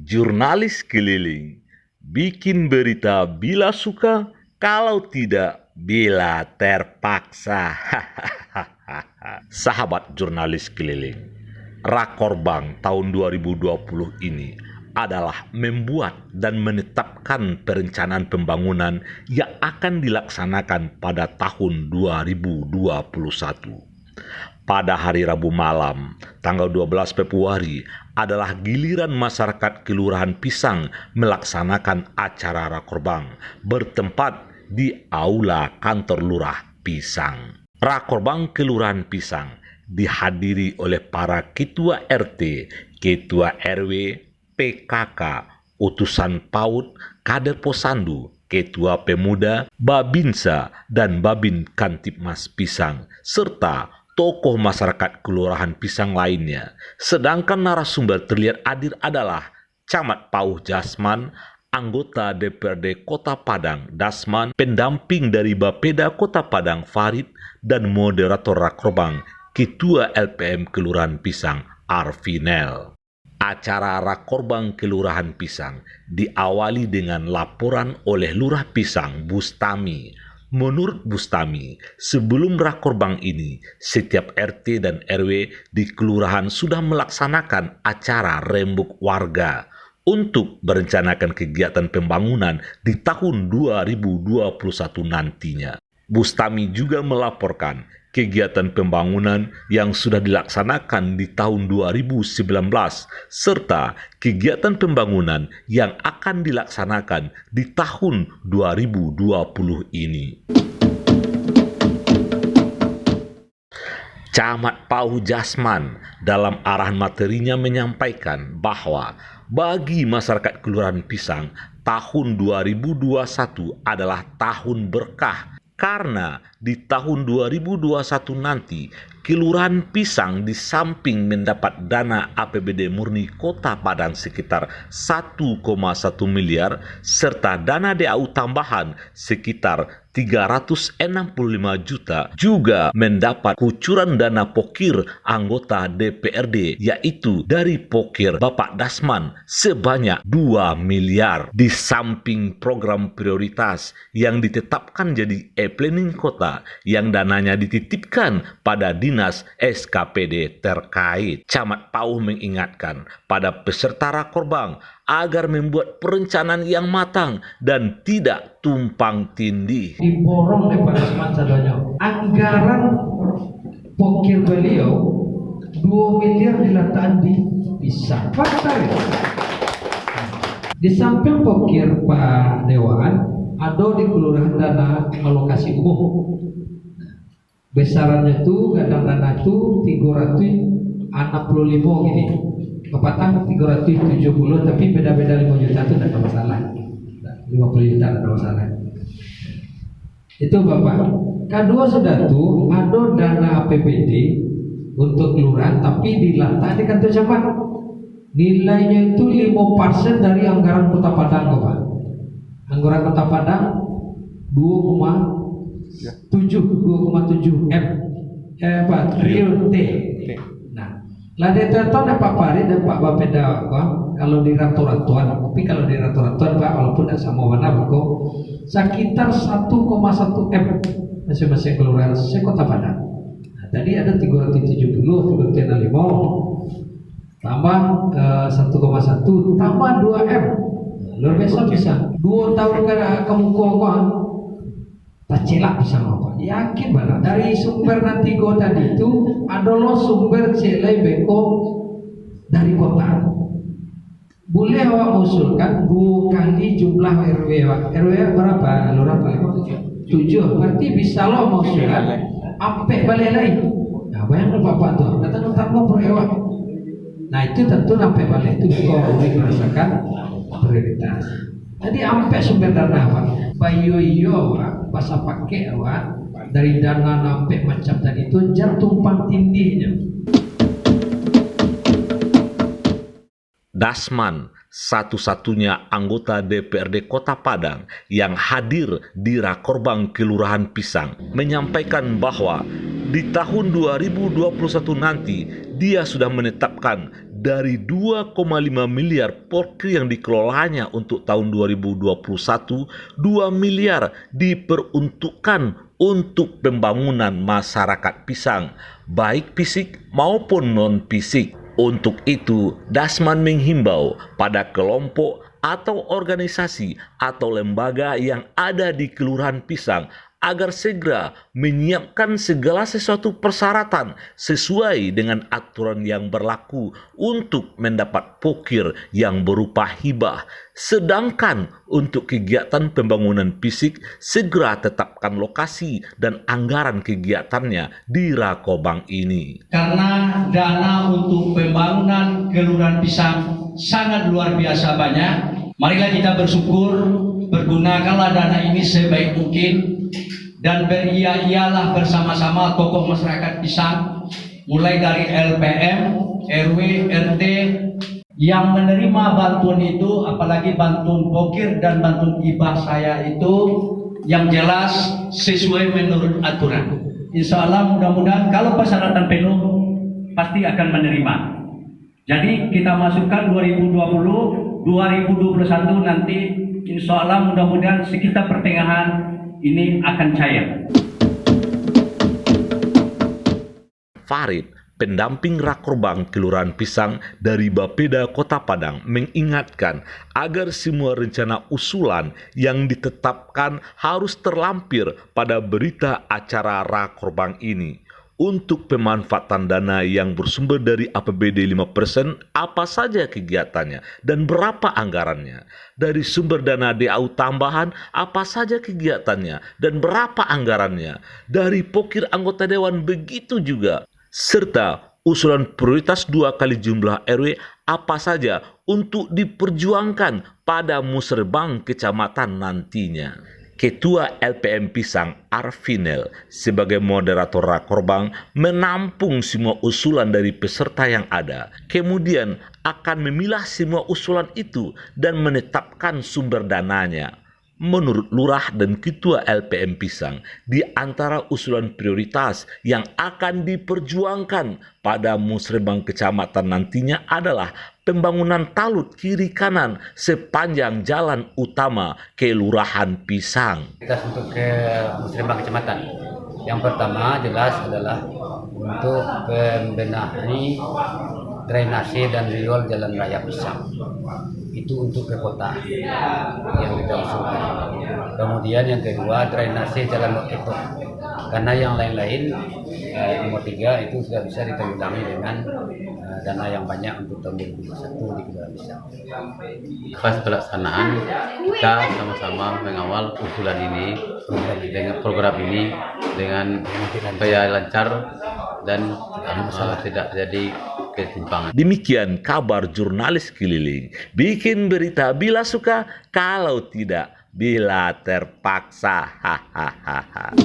Jurnalis keliling, bikin berita bila suka, kalau tidak bila terpaksa. Sahabat jurnalis keliling, Rakorbang tahun 2020 ini adalah membuat dan menetapkan perencanaan pembangunan yang akan dilaksanakan pada tahun 2021. Pada hari Rabu malam, tanggal 12 Februari, adalah giliran masyarakat Kelurahan Pisang melaksanakan acara Rakorbang bertempat di Aula Kantor Lurah Pisang. Rakorbang Kelurahan Pisang dihadiri oleh para ketua RT, ketua RW, PKK, utusan PAUD, kader Posyandu, ketua pemuda, Babinsa, dan Babin Kantipmas Pisang, serta tokoh masyarakat Kelurahan Pisang lainnya. Sedangkan narasumber terlihat hadir adalah Camat Pauh Jasman, anggota DPRD Kota Padang Dasman, pendamping dari Bapeda Kota Padang Farid, dan moderator Rakorbang, Ketua LPM Kelurahan Pisang Arfinel. Acara Rakorbang Kelurahan Pisang diawali dengan laporan oleh Lurah Pisang Bustami. Menurut Bustami, sebelum Rakorbang ini, setiap RT dan RW di kelurahan sudah melaksanakan acara rembuk warga untuk merencanakan kegiatan pembangunan di tahun 2021 nantinya. Bustami juga melaporkan kegiatan pembangunan yang sudah dilaksanakan di tahun 2019 serta kegiatan pembangunan yang akan dilaksanakan di tahun 2020 ini. Camat Pauh Jasman dalam arahan materinya menyampaikan bahwa bagi masyarakat Kelurahan Pisang, tahun 2021 adalah tahun berkah karena di tahun 2021 nanti Kelurahan Pisang di samping mendapat dana APBD murni Kota Padang sekitar 1,1 miliar serta dana DAU tambahan sekitar 365 juta, juga mendapat kucuran dana pokir anggota DPRD yaitu dari pokir Bapak Dasman sebanyak 2 miliar di samping program prioritas yang ditetapkan jadi e-planning kota yang dananya dititipkan pada Dinas SKPD terkait. Camat Pauh mengingatkan pada peserta Rakorbang agar membuat perencanaan yang matang dan tidak tumpang tindih. Diborong oleh Pak Dasman sadanya. Anggaran pokir beliau 2 miliar diletakkan di Pisang. Fakta ya. Di samping pokir Pak Dewan, ada di kelurahan dana alokasi umum. Besarannya itu kadang dana itu 365 gini. Kepatang 370 tapi beda-beda 5 juta itu tidak ada masalah. 50 juta tidak ada masalah. Itu Bapak. Kedua sudah tuh ada dana APBD untuk kelurahan tapi diletak di kantor camat. Nilainya itu 5% dari anggaran Kota Padang Bapak. Anggaran Kota Padang 2,7 M. Triliun T. Lah detaton Pak Farid dan Pak Bapeda kalau di ratu-ratuan, tapi kalau di ratu-ratuan Pak walaupun tidak sama mana kok sekitar 1,1 M masing-masing kelurahan Kota Padang. Nah, tadi ada 370, 365 tambah 1,1 tambah 2 M. Luar biasa bisa. 2 tahun kamu kok tak celak bisa apa? Yakin banget dari sumber nanti go tadi itu adalah sumber celai beko dari kota. Boleh awak usulkan 2 kali jumlah RW. RW berapa? Lurah paling 7. Berarti bisa lo usulkan ampe balik lain. Nah, bayangkan Bapak tuh datang mau berewak. Nah itu tentu sampai balik itu kau merasakan prioritas. Jadi ampe sumber dana Pak. Bayo bahasa pakai awak dari dana sampai macam tadi itu jangan tumpang tindihnya. Dasman, satu-satunya anggota DPRD Kota Padang yang hadir di Rakorbang Kelurahan Pisang, menyampaikan bahwa di tahun 2021 nanti dia sudah menetapkan dari 2,5 miliar pokri yang dikelolanya untuk tahun 2021, 2 miliar diperuntukkan untuk pembangunan masyarakat Pisang, baik fisik maupun non-fisik. Untuk itu, Dasman menghimbau pada kelompok atau organisasi atau lembaga yang ada di Kelurahan Pisang agar segera menyiapkan segala sesuatu persyaratan sesuai dengan aturan yang berlaku untuk mendapat pokir yang berupa hibah. Sedangkan untuk kegiatan pembangunan fisik, segera tetapkan lokasi dan anggaran kegiatannya di Rakobang ini. Karena dana untuk pembangunan Kelurahan Pisang sangat luar biasa banyak, marilah kita bersyukur, pergunakanlah dana ini sebaik mungkin, dan beria-ialah bersama-sama tokoh masyarakat Pisang, mulai dari LPM, RW, RT, yang menerima bantuan itu, apalagi bantuan pokir dan bantuan hibah saya itu, yang jelas sesuai menurut aturan. Insya Allah mudah-mudahan kalau persyaratan penuh, pasti akan menerima. Jadi kita masukkan 2020, 2021 nanti, insya Allah mudah-mudahan sekitar pertengahan ini akan cair. Farid, pendamping Rakobang Kelurahan Pisang dari Bapeda Kota Padang, mengingatkan agar semua rencana usulan yang ditetapkan harus terlampir pada berita acara Rakobang ini. Untuk pemanfaatan dana yang bersumber dari APBD 5%, apa saja kegiatannya dan berapa anggarannya? Dari sumber dana DAU tambahan, apa saja kegiatannya dan berapa anggarannya? Dari pokir anggota dewan begitu juga. Serta usulan prioritas 2 kali jumlah RW apa saja untuk diperjuangkan pada musrebang kecamatan nantinya. Ketua LPM Pisang Arfinel sebagai moderator Rakobang menampung semua usulan dari peserta yang ada. Kemudian akan memilah semua usulan itu dan menetapkan sumber dananya. Menurut Lurah dan Ketua LPM Pisang, di antara usulan prioritas yang akan diperjuangkan pada musrebang kecamatan nantinya adalah pembangunan talut kiri kanan sepanjang jalan utama Kelurahan Pisang. Kita untuk ke musrebang kecamatan. Yang pertama jelas adalah untuk pembenahi drainase dan riol jalan raya Pisang. Itu untuk ke kota yang kita usulkan. Kemudian yang kedua drainase jalan Loketo. Karena yang lain-lain nomor 3 itu sudah bisa ditanggulangi dengan dana yang banyak untuk tahun 2021 di Kelurahan Pisang. Pas pelaksanaan kita sama-sama mengawal usulan ini dengan program ini dengan supaya lancar dan tidak terjadi ketimpangan. Demikian kabar jurnalis keliling. Bikin berita bila suka, kalau tidak bila terpaksa. Hahaha.